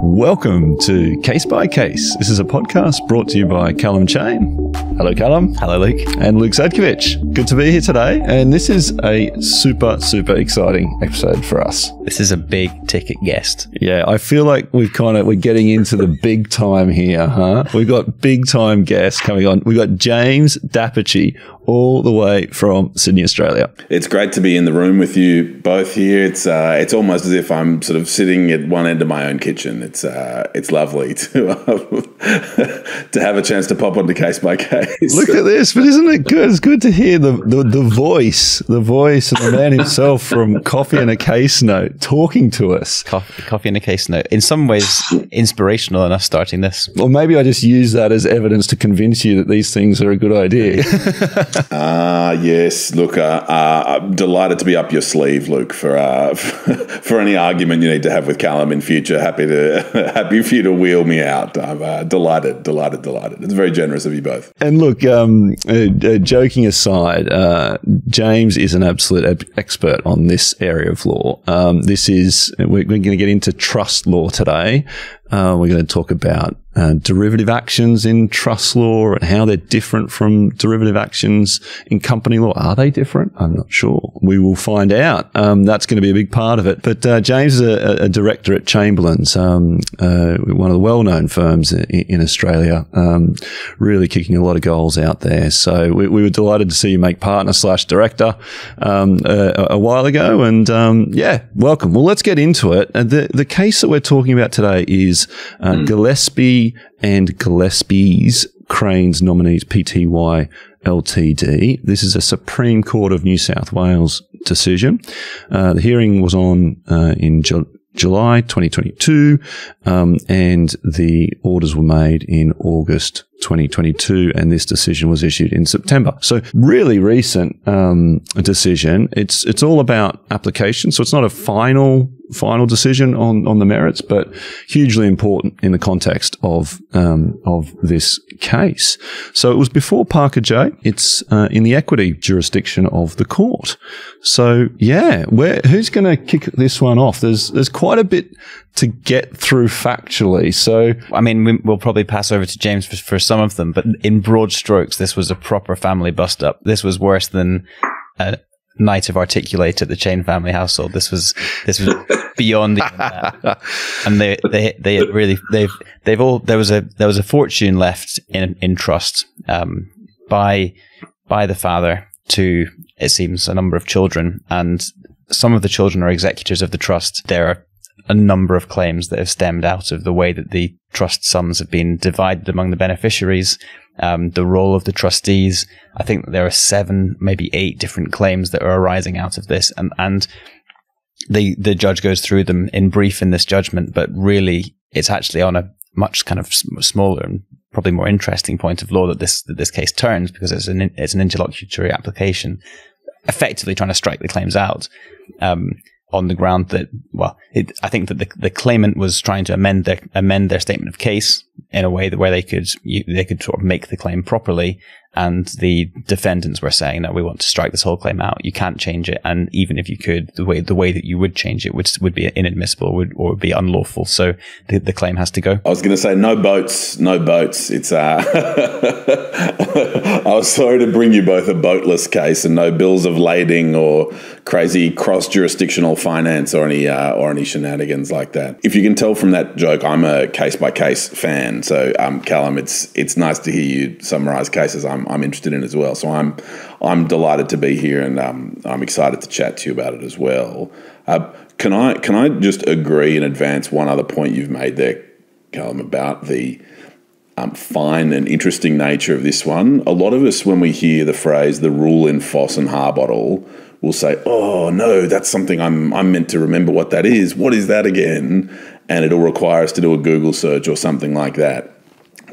Welcome to Case by Case. This is a podcast brought to you by Calum and Cheyne. Hello, Calum. Hello, Luke. And Luke Zadkovich. Good to be here today. And this is a super exciting episode for us. This is a big ticket guest. Yeah, I feel like we're getting into the big time here, huh? We've got big time guests coming on. We've got James Dapici all the way from Sydney, Australia. It's great to be in the room with you both here. It's almost as if I'm sort of sitting at one end of my own kitchen. It's lovely to have a chance to pop onto Case by Case. Look at this, but isn't it good? It's good to hear the voice of the man himself from Coffee and a Case Note talking to us. Coffee and a Case Note. In some ways, inspirational in us starting this. Or maybe I just use that as evidence to convince you that these things are a good idea. Yes. Look, I'm delighted to be up your sleeve, Luke, for any argument you need to have with Calum in future. Happy for you to wheel me out. I'm delighted. It's very generous of you both. And look, joking aside, James is an absolute expert on this area of law. We're going to get into trust law today. We're going to talk about derivative actions in trust law and how they're different from derivative actions in company law. Are they different? I'm not sure. We will find out. That's going to be a big part of it. But James is a director at Chamberlain's, one of the well-known firms in Australia, really kicking a lot of goals out there. So we were delighted to see you make partner/director a while ago. And welcome. Well, let's get into it. The case that we're talking about today is Gillespie and Gillespies, Cranes Nominees Pty Ltd. This is a Supreme Court of New South Wales decision. The hearing was on in July 2022, and the orders were made in August 2022, and this decision was issued in September. So really recent decision. It's all about application, so it's not a final decision on the merits, but hugely important in the context of this case. So it was before Parker J. It's in the equity jurisdiction of the court. So yeah, who's going to kick this one off? There's quite a bit to get through factually. So I mean, we'll probably pass over to James for some of them, but in broad strokes, this was a proper family bust up. This was worse than night of Articulate at the Cheyne family household. This was beyond even that. And there was a fortune left in trust by the father to, it seems, a number of children, and some of the children are executors of the trust. There are a number of claims that have stemmed out of the way that the trust sums have been divided among the beneficiaries, the role of the trustees. I think there are 7, maybe 8 different claims that are arising out of this, and the judge goes through them in brief in this judgment, but really it's actually on a much kind of smaller and probably more interesting point of law that this case turns, because it's an interlocutory application, effectively trying to strike the claims out. On the ground that, I think that the claimant was trying to amend their statement of case in a way that where they could sort of make the claim properly, and the defendants were saying that we want to strike this whole claim out. You can't change it, and even if you could, the way that you would change it would be inadmissible or would be unlawful. So the claim has to go. I was going to say no boats. It's I was sorry to bring you both a boatless case, and no bills of lading or crazy cross-jurisdictional finance or any shenanigans like that. If you can tell from that joke, I'm a case-by-case fan. So, Callum, it's nice to hear you summarise cases I'm interested in as well. So I'm delighted to be here, and I'm excited to chat to you about it as well. Can I just agree in advance one other point you've made there, Callum, about the fine and interesting nature of this one? A lot of us, when we hear the phrase "the rule in Foss and Harbottle," will say, "Oh no, that's something I'm meant to remember what that is. What is that again?" And it'll require us to do a Google search or something like that.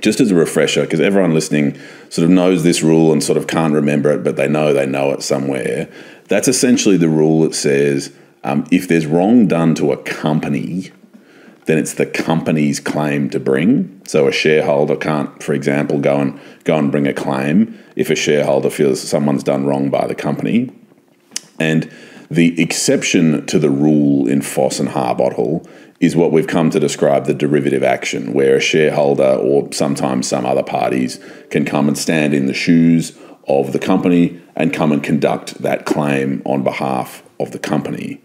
Just as a refresher, because everyone listening sort of knows this rule and sort of can't remember it, but they know it somewhere. That's essentially the rule that says if there's wrong done to a company, then it's the company's claim to bring. So a shareholder can't, for example, go and bring a claim if a shareholder feels someone's done wrong by the company. And the exception to the rule in Foss and Harbottle is what we've come to describe the derivative action, where a shareholder or sometimes some other parties can come and stand in the shoes of the company and come and conduct that claim on behalf of the company.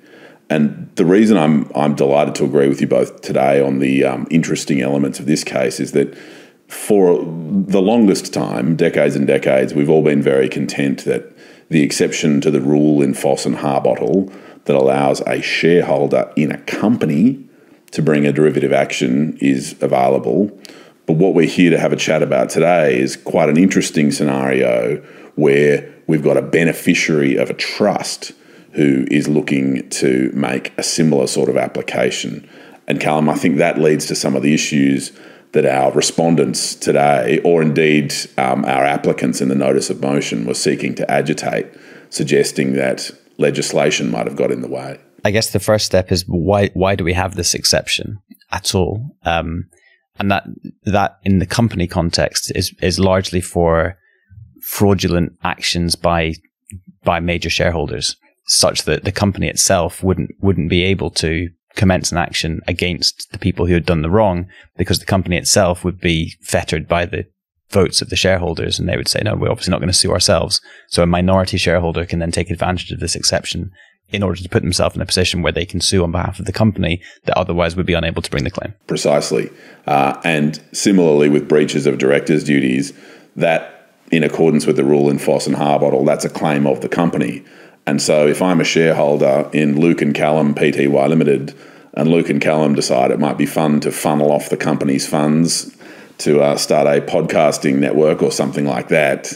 And the reason I'm delighted to agree with you both today on the interesting elements of this case is that for the longest time, decades and decades, we've all been very content that the exception to the rule in Foss and Harbottle that allows a shareholder in a company to bring a derivative action is available. But what we're here to have a chat about today is quite an interesting scenario where we've got a beneficiary of a trust who is looking to make a similar sort of application. And Calum, I think that leads to some of the issues that our respondents today, or indeed our applicants in the notice of motion, were seeking to agitate, suggesting that legislation might have got in the way. I guess the first step is why do we have this exception at all? And that in the company context is largely for fraudulent actions by major shareholders, such that the company itself wouldn't be able to commence an action against the people who had done the wrong, because the company itself would be fettered by the votes of the shareholders, and they would say, no, we're obviously not going to sue ourselves. So a minority shareholder can then take advantage of this exception in order to put themselves in a position where they can sue on behalf of the company that otherwise would be unable to bring the claim. Precisely. And similarly with breaches of directors' duties, that in accordance with the rule in Foss and Harbottle, that's a claim of the company. And so if I'm a shareholder in Luke and Calum Pty Limited, and Luke and Calum decide it might be fun to funnel off the company's funds to start a podcasting network or something like that,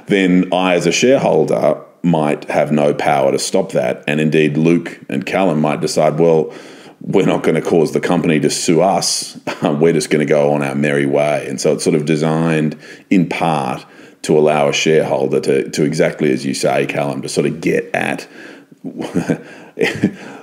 then I as a shareholder might have no power to stop that. And indeed, Luke and Calum might decide, well, we're not going to cause the company to sue us. We're just going to go on our merry way. And so it's sort of designed in part to allow a shareholder to exactly as you say, Calum, to sort of get at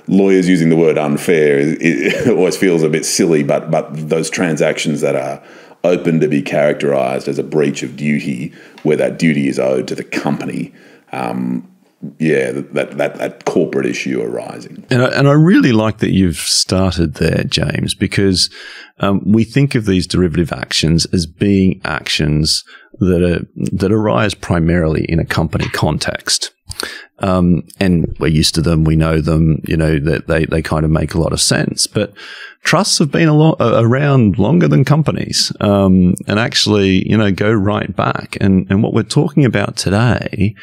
lawyers using the word unfair. It always feels a bit silly, but those transactions that are open to be characterised as a breach of duty, where that duty is owed to the company, that corporate issue arising. And I really like that you've started there, James, because we think of these derivative actions as being actions that arise primarily in a company context. And we're used to them, we know them, that they kind of make a lot of sense. But trusts have been around longer than companies, and actually, go right back. And what we're talking about today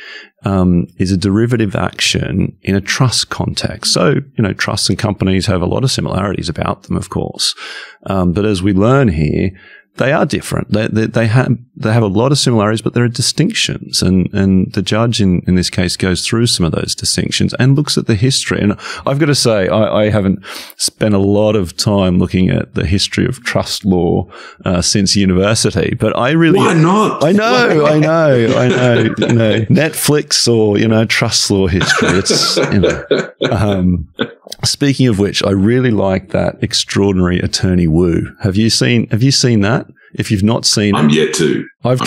is a derivative action in a trust context. So, trusts and companies have a lot of similarities about them, of course. But as we learn here, they are different. They have a lot of similarities, but there are distinctions. And the judge in this case goes through some of those distinctions and looks at the history. And I've got to say, I haven't spent a lot of time looking at the history of trust law since university, but I really... Why not? I know. Netflix or, trust law history. It's, speaking of which, I really like that Extraordinary Attorney Wu. Have you seen that? If you've not seen it, I'm yet to. I've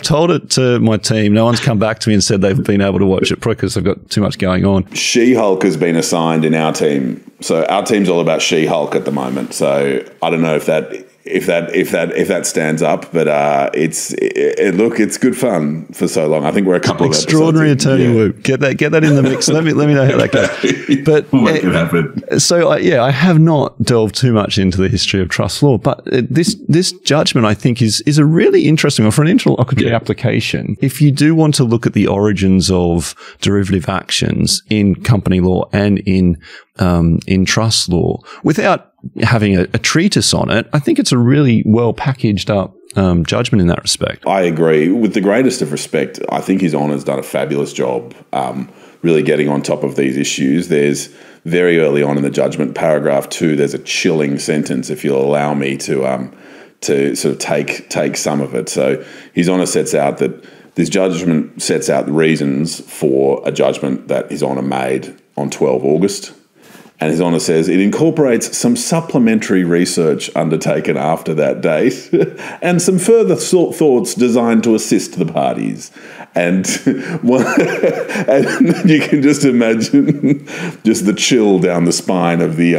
told it to my team. No one's come back to me and said they've been able to watch it because they've got too much going on. She-Hulk has been assigned in our team, so our team's all about She-Hulk at the moment. So I don't know if that stands up, but it's good fun for so long. I think we're a couple of Extraordinary Attorney Wu. Get that in the mix. Let me know how that goes. But we'll make it happen. So I have not delved too much into the history of trust law, but this judgment I think is a really interesting one for an interlocutory application. If you do want to look at the origins of derivative actions in company law and in trust law without having a treatise on it, I think it's a really well packaged up judgment in that respect. I agree. With the greatest of respect, I think His Honour's done a fabulous job really getting on top of these issues. There's very early on in the judgment, paragraph 2, there's a chilling sentence, if you'll allow me to sort of take some of it. So His Honour sets out that this judgment sets out the reasons for a judgment that His Honour made on 12 August. And His Honour says, it incorporates some supplementary research undertaken after that date and some further thoughts designed to assist the parties. And, and you can just imagine just the chill down the spine of the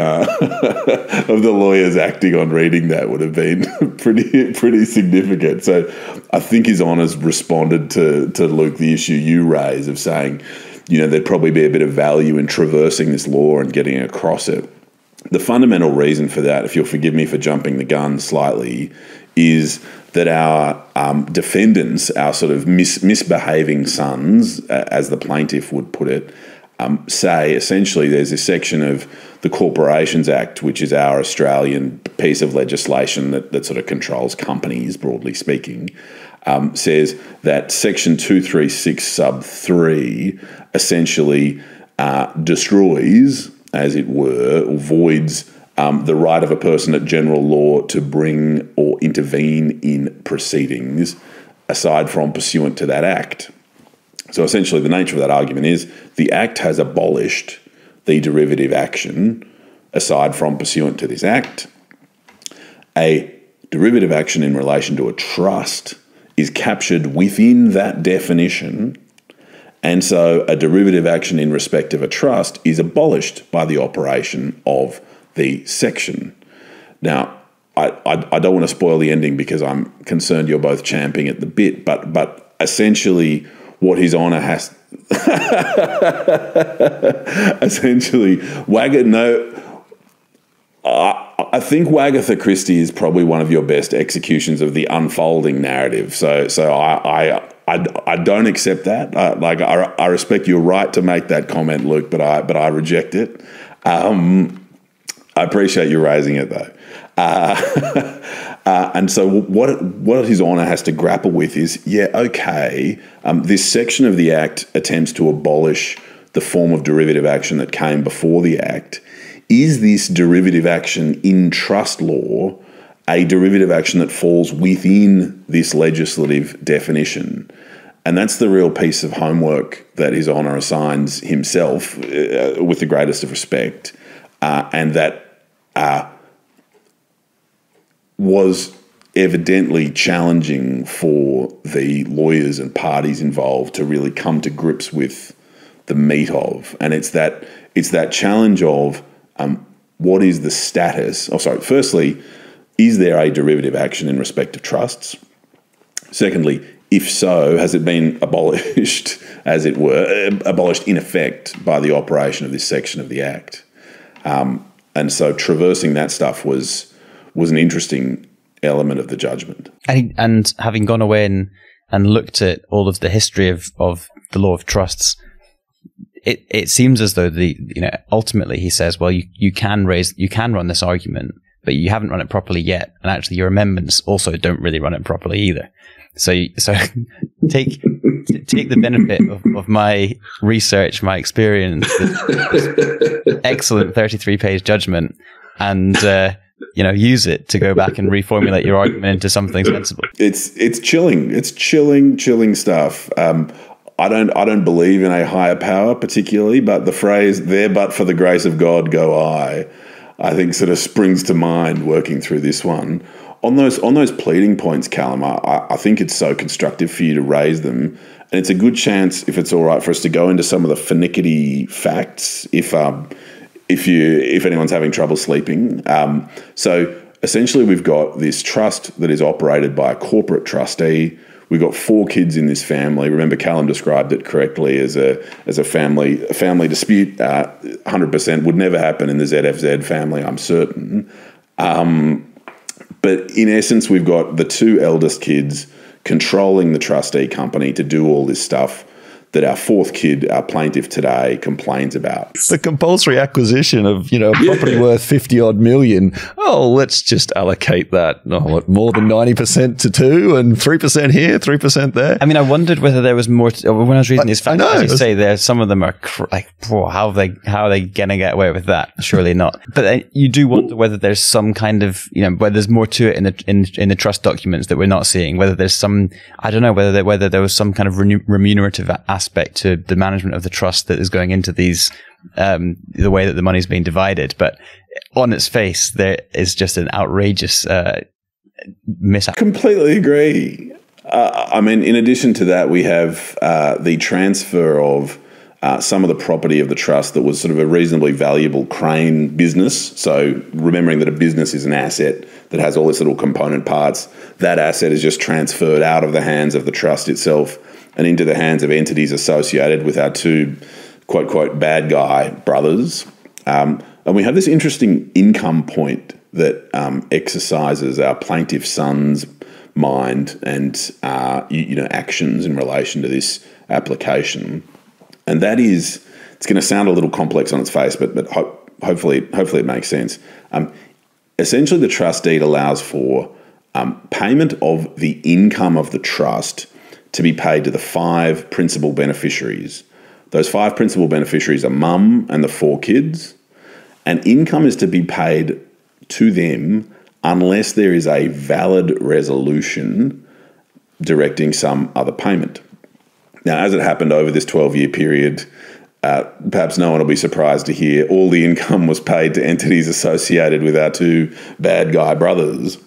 lawyers acting on reading that would have been pretty significant. So I think His Honour's responded to Luke the issue you raise of saying, there'd probably be a bit of value in traversing this law and getting across it. The fundamental reason for that, if you'll forgive me for jumping the gun slightly, is that our defendants, our sort of misbehaving sons, as the plaintiff would put it, say essentially there's a section of the Corporations Act, which is our Australian piece of legislation that sort of controls companies, broadly speaking, says that Section 236 sub 3 essentially destroys, as it were, or voids the right of a person at general law to bring or intervene in proceedings aside from pursuant to that Act. So essentially the nature of that argument is the Act has abolished the derivative action aside from pursuant to this Act. A derivative action in relation to a trust is captured within that definition, and so a derivative action in respect of a trust is abolished by the operation of the section. Now, I don't want to spoil the ending because I'm concerned you're both champing at the bit, but essentially what His Honour has... essentially, I think Wagatha Christie is probably one of your best executions of the unfolding narrative. So I don't accept that. I respect your right to make that comment, Luke, but I reject it. I appreciate you raising it though. And so what His Honour has to grapple with is, this section of the Act attempts to abolish the form of derivative action that came before the Act. Is this derivative action in trust law a derivative action that falls within this legislative definition? And that's the real piece of homework that His Honour assigns himself with the greatest of respect, and that was evidently challenging for the lawyers and parties involved to really come to grips with the meat of. And it's that challenge of what is the status? Firstly, is there a derivative action in respect of trusts? Secondly, if so, has it been abolished, as it were, abolished in effect by the operation of this section of the Act? And so traversing that stuff was an interesting element of the judgment. And having gone away and looked at all of the history of the law of trusts, it seems as though ultimately he says, well, you can run this argument, but you haven't run it properly yet, and actually your amendments also don't really run it properly either. So take the benefit of my research, my experience, this excellent 33-page judgment, and use it to go back and reformulate your argument into something sensible. It's chilling. It's chilling stuff. I don't believe in a higher power particularly, but the phrase "there but for the grace of God go I think sort of springs to mind working through this one. On those pleading points, Calum, I think it's so constructive for you to raise them, and it's a good chance, if it's all right, for us to go into some of the finicky facts if anyone's having trouble sleeping. So essentially, we've got this trust that is operated by a corporate trustee. We've got 4 kids in this family. Remember, Calum described it correctly as a family dispute. 100% would never happen in the ZFZ family, I'm certain. But in essence, we've got the 2 eldest kids controlling the trustee company to do all this stuff that our 4th kid, our plaintiff today, complains about. The compulsory acquisition of, property worth 50 odd million. Oh, let's just allocate that, more than 90% to 2 and 3% here, 3% there. I mean, I wondered whether there was more when I was reading these facts. As you say, there some of them are how are they going to get away with that? Surely not. But you do wonder whether there's some kind of, whether there's more to it in the trust documents that we're not seeing. Whether there's some, I don't know, whether there was some kind of remunerative aspect to the management of the trust that is going into these, the way that the money is being divided. But on its face, there is just an outrageous mishap. Completely agree. I mean, in addition to that, we have the transfer of some of the property of the trust that was sort of a reasonably valuable crane business. So remembering that a business is an asset that has all its little component parts, that asset is just transferred out of the hands of the trust itself and into the hands of entities associated with our two, quote, quote, bad guy brothers. And we have this interesting income point that exercises our plaintiff son's mind and actions in relation to this application. And that is, it's going to sound a little complex on its face, but hopefully it makes sense. Essentially, the trust deed allows for payment of the income of the trust to be paid to the 5 principal beneficiaries. Those 5 principal beneficiaries are mum and the 4 kids, and income is to be paid to them unless there is a valid resolution directing some other payment. Now, as it happened over this 12-year period, perhaps no one will be surprised to hear all the income was paid to entities associated with our two bad guy brothers.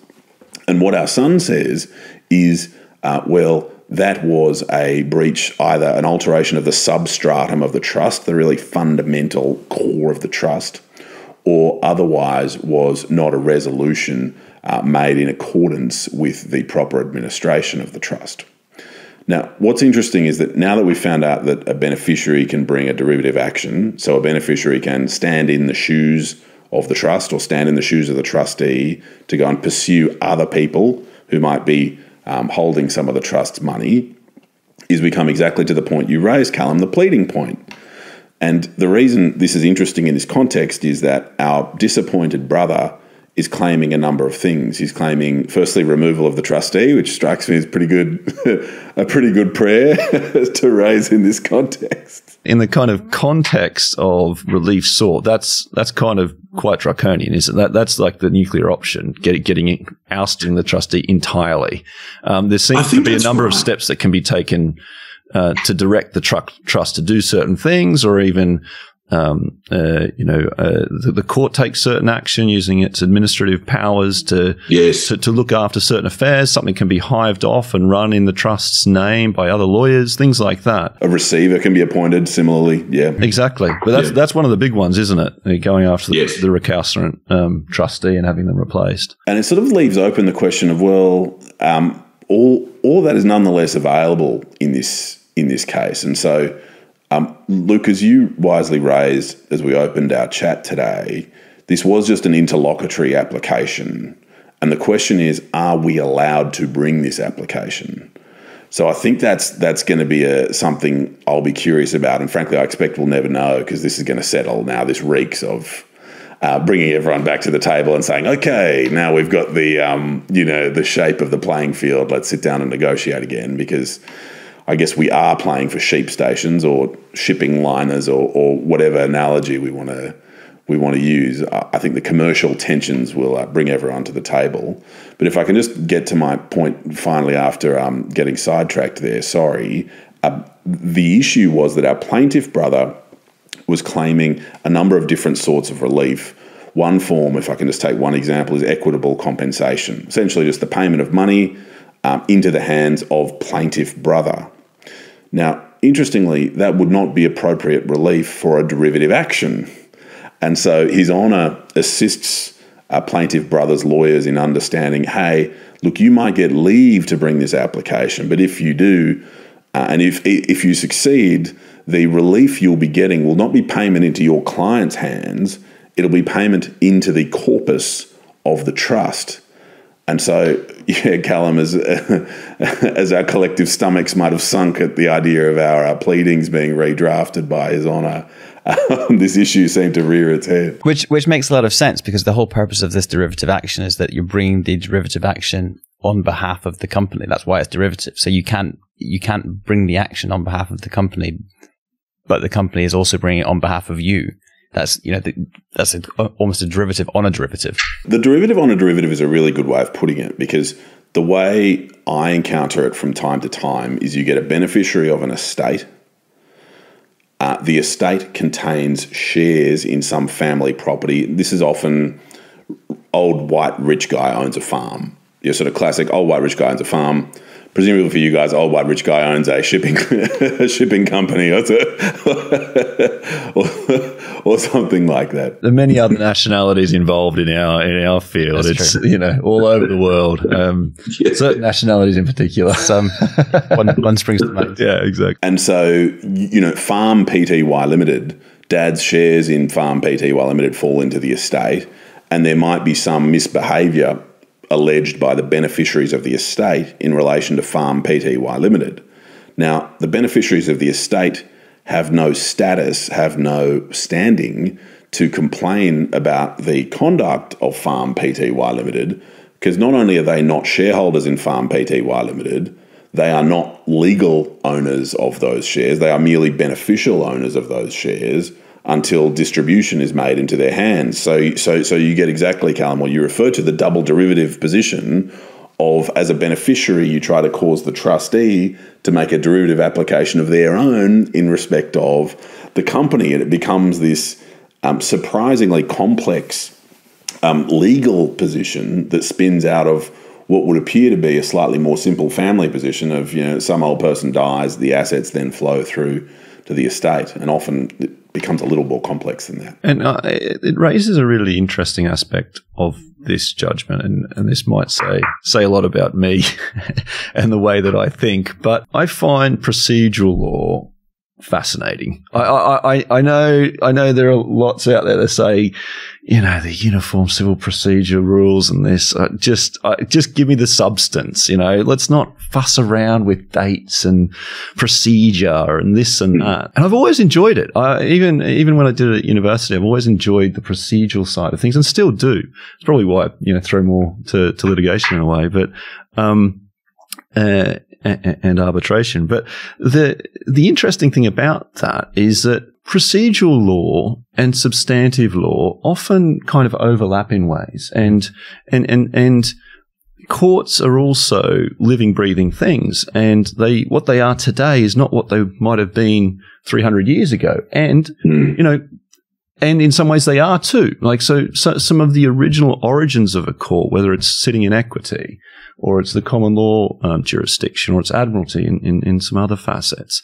And what our son says is, that was a breach, either an alteration of the substratum of the trust, the really fundamental core of the trust, or otherwise was not a resolution made in accordance with the proper administration of the trust. Now, what's interesting is that now that we've found out that a beneficiary can bring a derivative action, so a beneficiary can stand in the shoes of the trust or stand in the shoes of the trustee to go and pursue other people who might be holding some of the trust's money, is we come exactly to the point you raised, Calum, the pleading point. And the reason this is interesting in this context is that our disappointed brother is claiming a number of things. He's claiming, firstly, removal of the trustee, which strikes me as a pretty good prayer to raise in this context. In the kind of context of relief sought, that's kind of quite draconian, isn't it? That's like the nuclear option, ousting the trustee entirely. There seems to be a number of steps that can be taken to direct the trust to do certain things, or even the court takes certain action using its administrative powers to look after certain affairs. Something can be hived off and run in the trust's name by other lawyers, things like that. A receiver can be appointed similarly, yeah. Exactly. But that's one of the big ones, isn't it? Going after the recalcitrant trustee and having them replaced. And it sort of leaves open the question of, all that is nonetheless available in this case. And so Luke, as you wisely raised as we opened our chat today, this was just an interlocutory application. And the question is, are we allowed to bring this application? So I think that's going to be something I'll be curious about. And frankly, I expect we'll never know, because this is going to settle now. This reeks of bringing everyone back to the table and saying, okay, now we've got the shape of the playing field. Let's sit down and negotiate again, because I guess we are playing for sheep stations or shipping liners or whatever analogy we want to use. I think the commercial tensions will bring everyone to the table. But if I can just get to my point finally after getting sidetracked there, the issue was that our plaintiff brother was claiming a number of different sorts of relief. One form, if I can just take one example, is equitable compensation, essentially just the payment of money into the hands of plaintiff brother. Now, interestingly, that would not be appropriate relief for a derivative action. And so His Honour assists plaintiff brother's lawyers in understanding, hey, look, you might get leave to bring this application, but if you do, and if you succeed, the relief you'll be getting will not be payment into your client's hands, it'll be payment into the corpus of the trust. And so, Callum, as our collective stomachs might have sunk at the idea of our pleadings being redrafted by His Honour, this issue seemed to rear its head. Which makes a lot of sense, because the whole purpose of this derivative action is that you're bringing the derivative action on behalf of the company. That's why it's derivative. So you can't bring the action on behalf of the company, but the company is also bringing it on behalf of you. That's almost a derivative on a derivative. The derivative on a derivative is a really good way of putting it, because the way I encounter it from time to time is you get a beneficiary of an estate, the estate contains shares in some family property. This is often old white rich guy owns a farm. Your sort of classic old white rich guy owns a farm. Presumably for you guys, old white rich guy owns a shipping company or something like that. There are many other nationalities involved in our field. That's it's true. All over the world. Certain nationalities in particular. One springs to mind. Yeah, exactly. And so Farm Pty Limited, Dad's shares in Farm Pty Limited fall into the estate, and there might be some misbehaviour alleged by the beneficiaries of the estate in relation to Farm Pty Limited. Now, the beneficiaries of the estate have no status, have no standing to complain about the conduct of Farm Pty Limited, because not only are they not shareholders in Farm Pty Limited, they are not legal owners of those shares. They are merely beneficial owners of those shares until distribution is made into their hands. So you get exactly, Calum, what you refer to, the double derivative position of, as a beneficiary, you try to cause the trustee to make a derivative application of their own in respect of the company, and it becomes this surprisingly complex legal position that spins out of what would appear to be a slightly more simple family position of, some old person dies, the assets then flow through to the estate, and often it becomes a little more complex than that. And it raises a really interesting aspect of this judgment, and this might say a lot about me and the way that I think, but I find procedural law fascinating. I know there are lots out there that say, the Uniform Civil Procedure rules and this. Just give me the substance. Let's not fuss around with dates and procedure and this and that. And I've always enjoyed it. Even when I did it at university, I've always enjoyed the procedural side of things, and still do. It's probably why I throw more to litigation in a way, but and arbitration. But the interesting thing about that is that procedural law and substantive law often kind of overlap in ways, and courts are also living, breathing things, and what they are today is not what they might have been 300 years ago, and and in some ways they are too. So some of the original origins of a court, whether it's sitting in equity, or it's the common law jurisdiction, or it's admiralty in some other facets,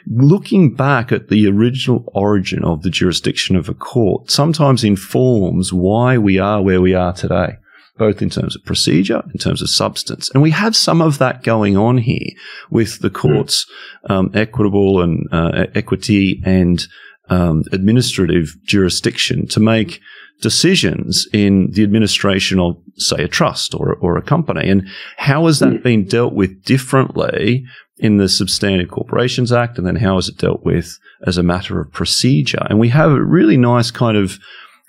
looking back at the original origin of the jurisdiction of a court sometimes informs why we are where we are today, both in terms of procedure, in terms of substance. And we have some of that going on here with the court's equitable and equity and administrative jurisdiction to make decisions in the administration of, say, a trust or a company. And how has that been dealt with differently in the Substantive Corporations Act, and then how is it dealt with as a matter of procedure? And we have a really nice kind of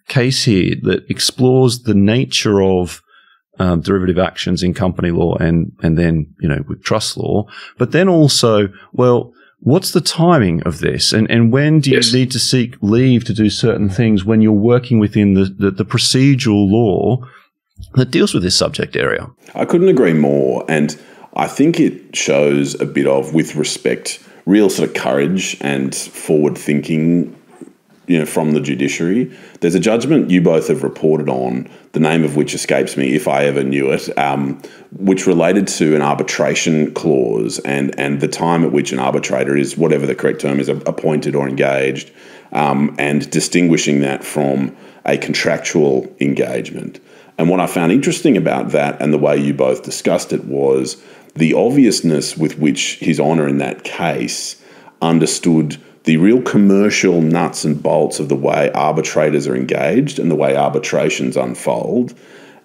case here that explores the nature of derivative actions in company law and then, with trust law, but then also, what's the timing of this? And when do you need to seek leave to do certain things when you're working within the procedural law that deals with this subject area? I couldn't agree more. And I think it shows a bit of, with respect, real sort of courage and forward thinking, from the judiciary. There's a judgment you both have reported on, the name of which escapes me if I ever knew it, which related to an arbitration clause and the time at which an arbitrator is, whatever the correct term is, appointed or engaged, and distinguishing that from a contractual engagement. And what I found interesting about that, and the way you both discussed it, was the obviousness with which His Honour in that case understood the real commercial nuts and bolts of the way arbitrators are engaged and the way arbitrations unfold.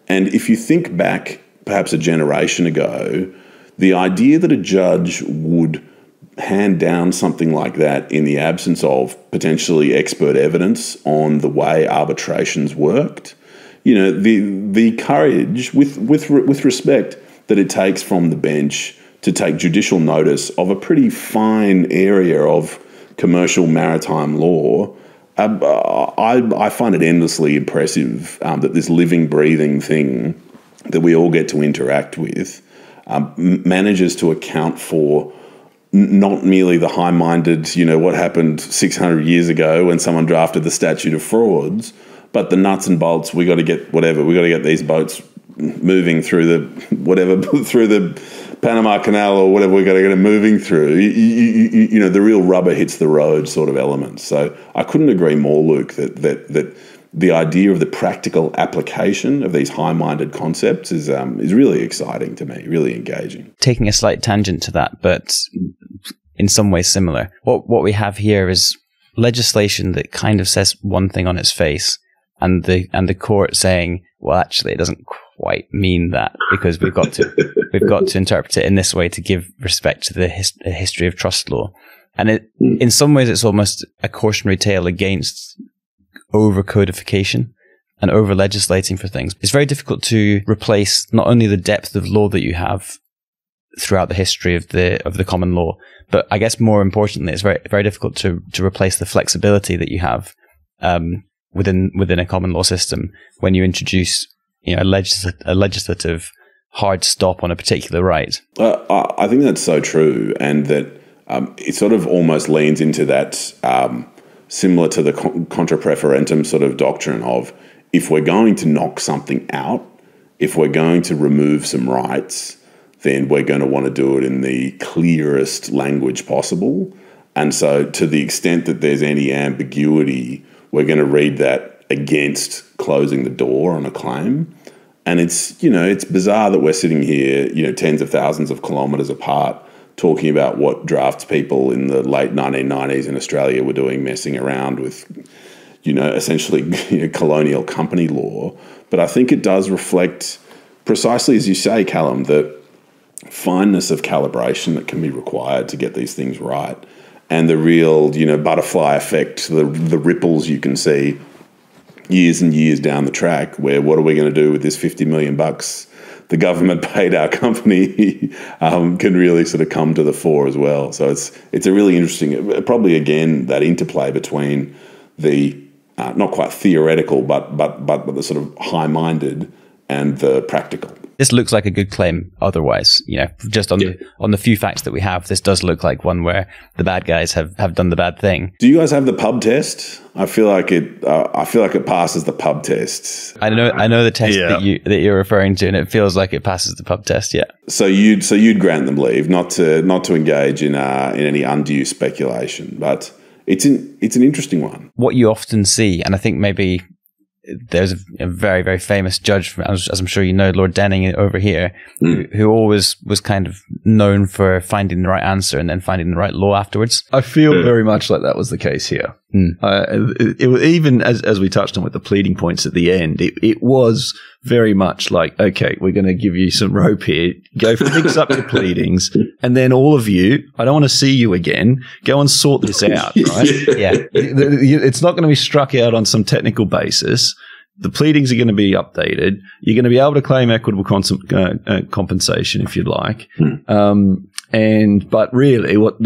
And if you think back perhaps a generation ago, the idea that a judge would hand down something like that in the absence of potentially expert evidence on the way arbitrations worked, the courage with respect that it takes from the bench to take judicial notice of a pretty fine area of commercial maritime law, I find it endlessly impressive that this living, breathing thing that we all get to interact with manages to account for not merely the high-minded, what happened 600 years ago when someone drafted the Statute of Frauds, but the nuts and bolts. We got to get these boats moving through the Panama Canal or whatever. We got to get them moving through. The real rubber hits the road sort of elements. So I couldn't agree more, Luke, that the idea of the practical application of these high-minded concepts is really exciting to me, really engaging. Taking a slight tangent to that, but in some ways similar. What we have here is legislation that kind of says one thing on its face, and the court saying, well, actually, it doesn't quite mean that, because we've got to interpret it in this way to give respect to the history of trust law. And in some ways, it's almost a cautionary tale against over-codification and over-legislating for things. It's very difficult to replace not only the depth of law that you have throughout the history of the common law, but I guess more importantly, it's very, very difficult to replace the flexibility that you have within a common law system when you introduce a legislative hard stop on a particular right. I think that's so true, and that it sort of almost leans into that similar to the contra preferentum sort of doctrine of, if we're going to knock something out, if we're going to remove some rights, then we're going to want to do it in the clearest language possible. And so to the extent that there's any ambiguity, we're going to read that against closing the door on a claim. And it's bizarre that we're sitting here, tens of thousands of kilometres apart, talking about what draftspeople in the late 1990s in Australia were doing, messing around with, essentially colonial company law. But I think it does reflect, precisely as you say, Callum, the fineness of calibration that can be required to get these things right, and the real, butterfly effect, the ripples you can see years and years down the track, where what are we going to do with this $50 million the government paid our company can really sort of come to the fore as well. So it's a really interesting, probably again, that interplay between the not quite theoretical, but the sort of high-minded and the practical. This looks like a good claim otherwise, just on the few facts that we have, this does look like one where the bad guys have done the bad thing. Do you guys have the pub test? I feel like it passes the pub test. I know the test that you're referring to, and it feels like it passes the pub test, yeah. So you'd grant them leave not to engage in any undue speculation, but it's an interesting one. What you often see, and I think maybe there's a very, very famous judge, as I'm sure you know, Lord Denning over here, who always was kind of known for finding the right answer and then finding the right law afterwards. I feel very much like that was the case here. It even as we touched on with the pleading points at the end, it was very much like, okay, we're going to give you some rope here, go fix up your pleadings, and then all of you, I don't want to see you again, go and sort this out, right? Yeah. It's not going to be struck out on some technical basis. The pleadings are going to be updated. You're going to be able to claim equitable compensation if you'd like. But really what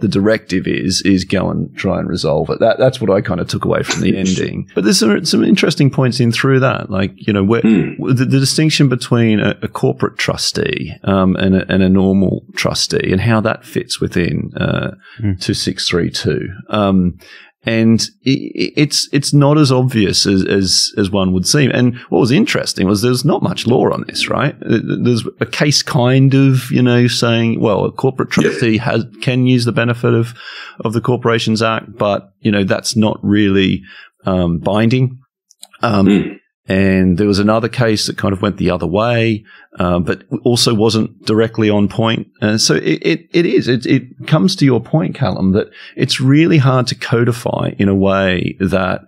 the directive is go and try and resolve it. That's what I kind of took away from the ending. But there's some interesting points in through that, like, where the distinction between a corporate trustee and a normal trustee, and how that fits within 2632. And it's not as obvious as one would seem. And what was interesting was there's not much law on this, right? There's a case kind of, saying, well, a corporate trustee can use the benefit of the Corporations Act, but, that's not really binding. And there was another case that kind of went the other way, but also wasn't directly on point. So it comes to your point, Calum, that it's really hard to codify in a way that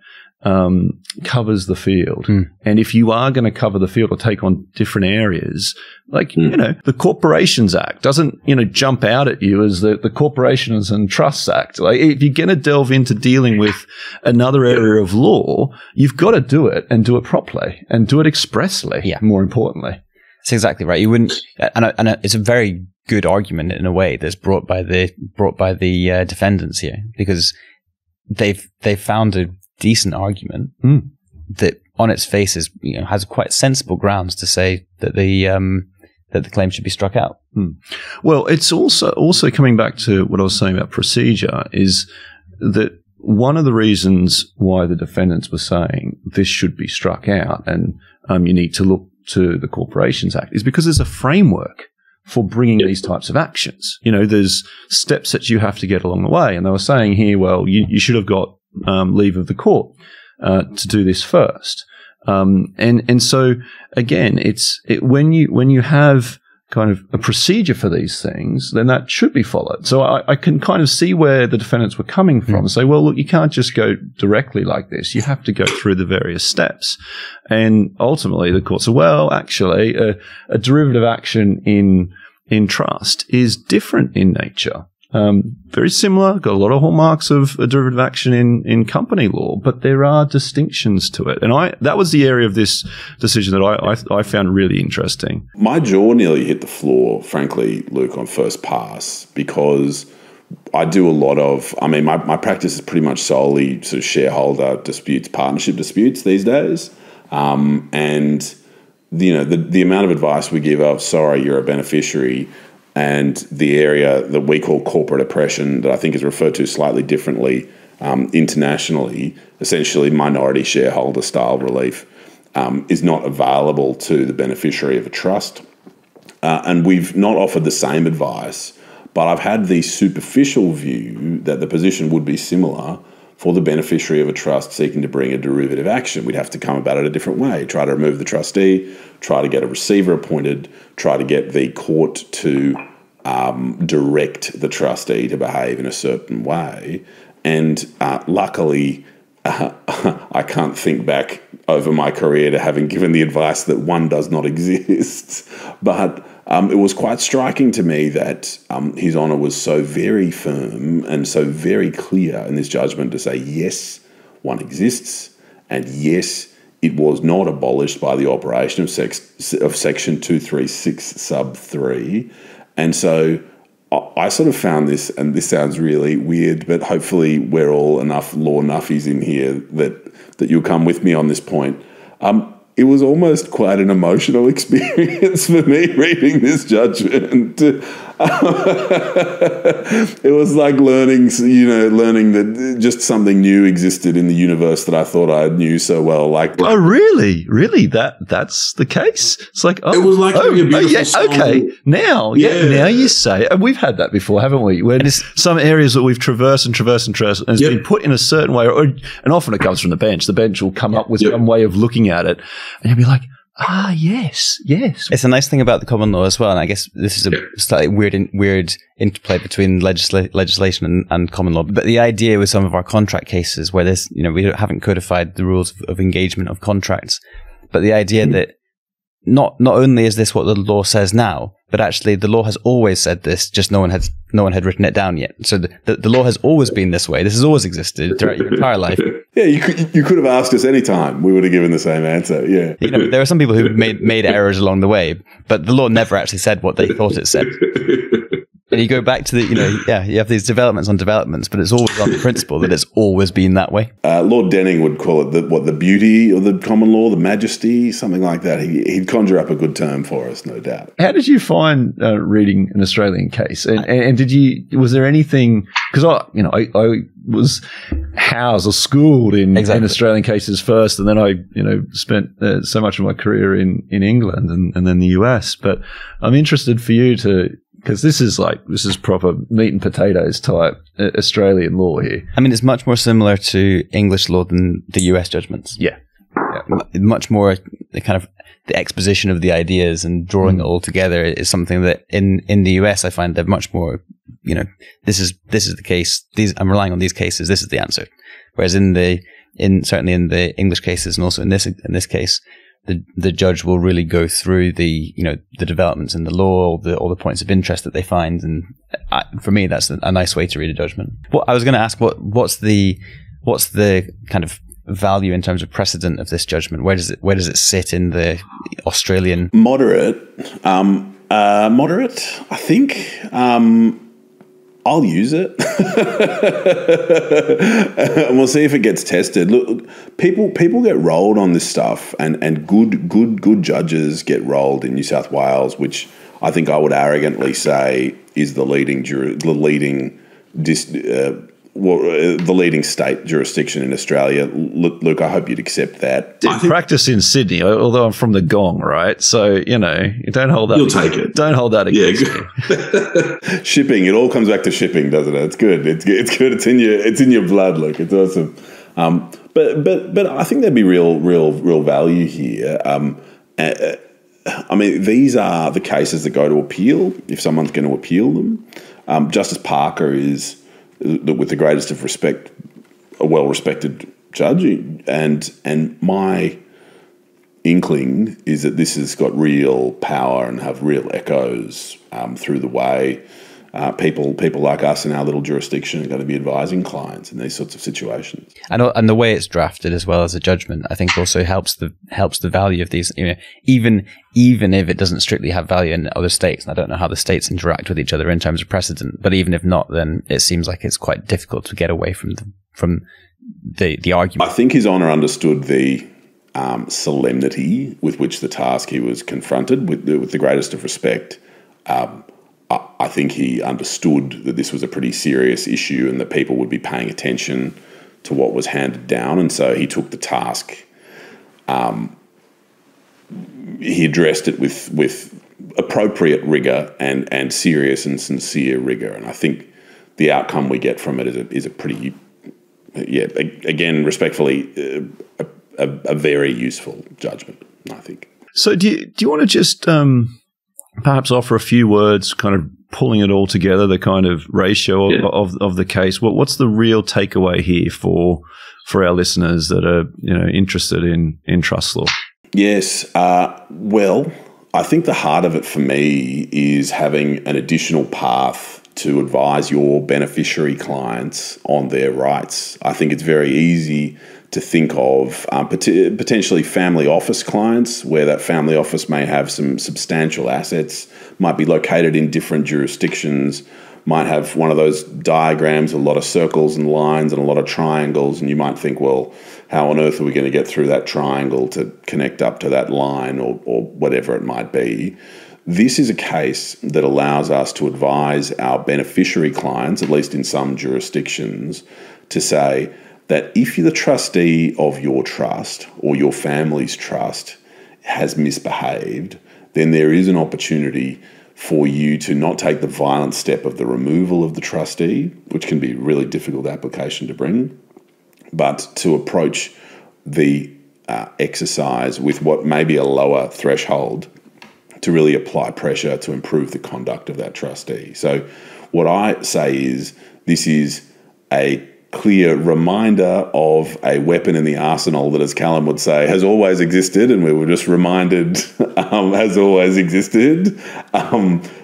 covers the field. And if you are going to cover the field or take on different areas, like, the Corporations Act doesn't, jump out at you as the Corporations and Trusts Act. Like, if you're going to delve into dealing with another area of law, you've got to do it and do it properly and do it expressly. Yeah. More importantly. That's exactly right. You wouldn't, and it's a very good argument in a way that's brought by the defendants here, because they've found a decent argument that on its face is, has quite sensible grounds to say that that the claim should be struck out. Well, it's also coming back to what I was saying about procedure is that one of the reasons why the defendants were saying this should be struck out and you need to look to the Corporations Act is because there's a framework for bringing these types of actions. There's steps that you have to get along the way. And they were saying here, well, you should have got leave of the court to do this first. And so again, when you have kind of a procedure for these things, then that should be followed. So I can kind of see where the defendants were coming from and say, well, look, you can't just go directly like this. You have to go through the various steps. And ultimately the court said, well, actually, a derivative action in trust is different in nature. Very similar, got a lot of hallmarks of a derivative action in company law, but there are distinctions to it. And that was the area of this decision that I found really interesting. My jaw nearly hit the floor, frankly, Luke, on first pass, because I do a lot of, my practice is pretty much solely sort of shareholder disputes, partnership disputes these days. And the amount of advice we give of, sorry, you're a beneficiary, and the area that we call corporate oppression, that I think is referred to slightly differently internationally, essentially minority shareholder style relief, is not available to the beneficiary of a trust. And we've not offered the same advice, but I've had the superficial view that the position would be similar for the beneficiary of a trust seeking to bring a derivative action. We'd have to come about it a different way, try to remove the trustee, try to get a receiver appointed, try to get the court to direct the trustee to behave in a certain way. And luckily, I can't think back over my career to having given the advice that one does not exist. But it was quite striking to me that His Honour was so very firm and so very clear in this judgment to say, yes, one exists, and yes, it was not abolished by the operation of Section 236 sub 3. And so I sort of found this, and this sounds really weird, but hopefully we're all enough law nuffies in here that you'll come with me on this point. It was almost quite an emotional experience for me reading this judgment. It was like learning that just something new existed in the universe that I thought I knew so well. Like, oh, really? Really? That's the case? It's like, it was like a beautiful song. Okay. Now you say, and we've had that before, haven't we? When some areas that we've traversed and it's been put in a certain way, and often it comes from the bench. The bench will come up with some way of looking at it, and you'll be like, yes. It's a nice thing about the common law as well, and I guess this is a slightly weird interplay between legislation and common law. But the idea with some of our contract cases where this, we haven't codified the rules of engagement of contracts, but the idea that not only is this what the law says now, but actually the law has always said this, just no one had written it down yet. So the law has always been this way. This has always existed throughout your entire life. Yeah, you could have asked us any time. We would have given the same answer. Yeah, there are some people who made errors along the way, but the law never actually said what they thought it said. And you go back to you have these developments on developments, but it's always on the principle that it's always been that way. Lord Denning would call it the beauty of the common law, the majesty, something like that. He'd conjure up a good term for us, no doubt. How did you find reading an Australian case? And was there anything, because I was housed or schooled in Australian cases first, and then I spent so much of my career in England and then the US. But I'm interested for you to, because this is proper meat and potatoes type Australian law here. I mean, it's much more similar to English law than the US judgments. Yeah. Much more the kind of the exposition of the ideas and drawing it all together is something that in the US I find they're much more, this is the case. I'm relying on these cases. This is the answer. Whereas certainly in the English cases and also in this case, the judge will really go through the developments in the law, all the points of interest that they find, and for me that's a nice way to read a judgment. Well, I was going to ask what's the kind of value in terms of precedent of this judgment? Where does it sit in the Australian moderate? I think. I'll use it, and we'll see if it gets tested. Look, people get rolled on this stuff, and good judges get rolled in New South Wales, which I think I would arrogantly say is the leading state jurisdiction in Australia. Luke, I hope you'd accept that. Practice in Sydney, although I'm from the Gong, right? So, you don't hold that. You'll take it. Don't hold that against me. Shipping. It all comes back to shipping, doesn't it? It's good. It's good. It's in your blood, Luke. It's awesome. But I think there'd be real value here. I mean, these are the cases that go to appeal if someone's going to appeal them. Justice Parker is, with the greatest of respect, a well-respected judge, and my inkling is that this has got real power and have real echoes through the way people like us in our little jurisdiction are going to be advising clients in these sorts of situations. And the way it's drafted, as well as a judgment, I think also helps the value of these. Even if it doesn't strictly have value in other states, and I don't know how the states interact with each other in terms of precedent, but even if not, then it seems like it's quite difficult to get away from the argument. I think His Honour understood the solemnity with which the task he was confronted with the greatest of respect. I think he understood that this was a pretty serious issue and that people would be paying attention to what was handed down, and so he took the task. He addressed it with appropriate rigour and serious and sincere rigour, and I think the outcome we get from it is a pretty, again, respectfully, a very useful judgment, I think. So do you want to just perhaps offer a few words, kind of pulling it all together, the kind of ratio of the case? What's the real takeaway here for our listeners that are interested in trust law? Yes. Well, I think the heart of it for me is having an additional path to advise your beneficiary clients on their rights. I think it's very easy to think of potentially family office clients, where that family office may have some substantial assets, might be located in different jurisdictions, might have one of those diagrams, a lot of circles and lines and a lot of triangles, and you might think, well, how on earth are we going to get through that triangle to connect up to that line or whatever it might be? This is a case that allows us to advise our beneficiary clients, at least in some jurisdictions, to say that if the trustee of your trust or your family's trust has misbehaved, then there is an opportunity for you to not take the violent step of the removal of the trustee, which can be a really difficult application to bring, but to approach the exercise with what may be a lower threshold to really apply pressure to improve the conduct of that trustee. So what I say is this is a clear reminder of a weapon in the arsenal that, as Calum would say, has always existed, and we were just reminded has always existed.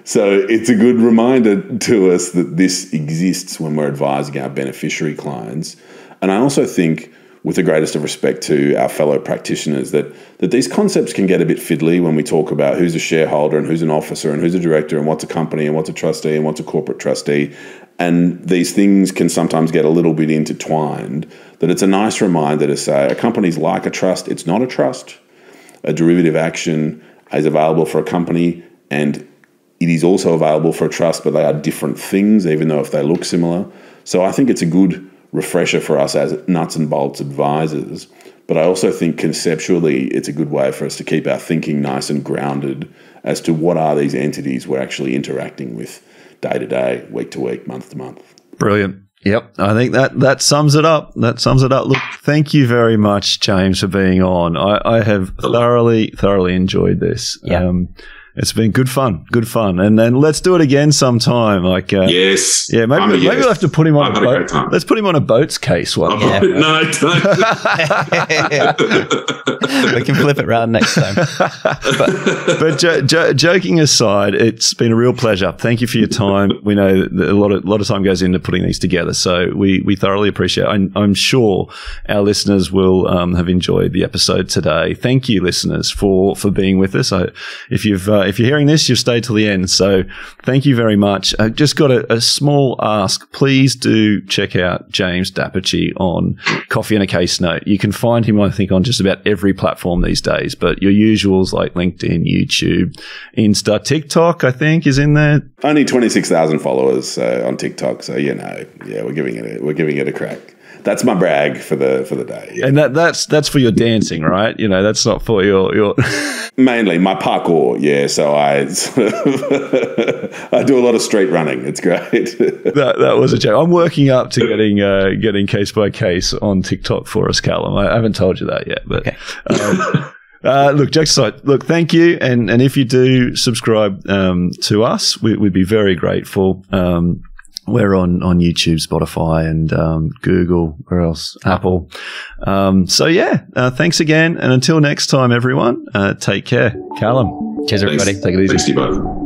So it's a good reminder to us that this exists when we're advising our beneficiary clients. And I also think, with the greatest of respect to our fellow practitioners, that these concepts can get a bit fiddly when we talk about who's a shareholder and who's an officer and who's a director and what's a company and what's a trustee and what's a corporate trustee. And these things can sometimes get a little bit intertwined, that it's a nice reminder to say a company's like a trust. It's not a trust. A derivative action is available for a company and it is also available for a trust, but they are different things, even though if they look similar. So I think it's a good refresher for us as nuts and bolts advisors. But I also think conceptually it's a good way for us to keep our thinking nice and grounded as to what are these entities we're actually interacting with day to day, week to week, month to month. Brilliant. Yep. I think that sums it up. That sums it up. Look, thank you very much, James, for being on. I have thoroughly enjoyed this. Yeah. It's been good fun. And then let's do it again sometime. Yes. Yeah, maybe we'll have to put him on a boat. Let's put him on a boats case one. Yeah. No, don't. We can flip it around next time. But joking aside, it's been a real pleasure. Thank you for your time. We know that a lot of time goes into putting these together, so we thoroughly appreciate it. I'm sure our listeners will have enjoyed the episode today. Thank you, listeners, for being with us. If you've if you're hearing this, you've stayed till the end. So thank you very much. I just got a small ask. Please do check out James Dapici on Coffee and a Case Note. You can find him, I think, on just about every platform these days, but your usuals like LinkedIn, YouTube, Insta, TikTok, I think, is in there. Only 26,000 followers on TikTok. So, we're giving it a crack. That's my brag for the day. Yeah. And that's for your dancing, right? That's not for your mainly my parkour. Yeah, so I do a lot of street running. It's great. that was a joke. I'm working up to getting case by case on TikTok for us, Calum. I haven't told you that yet, but okay. Look, jokes aside, thank you, and if you do subscribe to us, we'd be very grateful. We're on YouTube, Spotify, and Google. Where else? Apple. Thanks again. And until next time, everyone, take care. Calum. Cheers, everybody. Take it easy. Thanks, you both.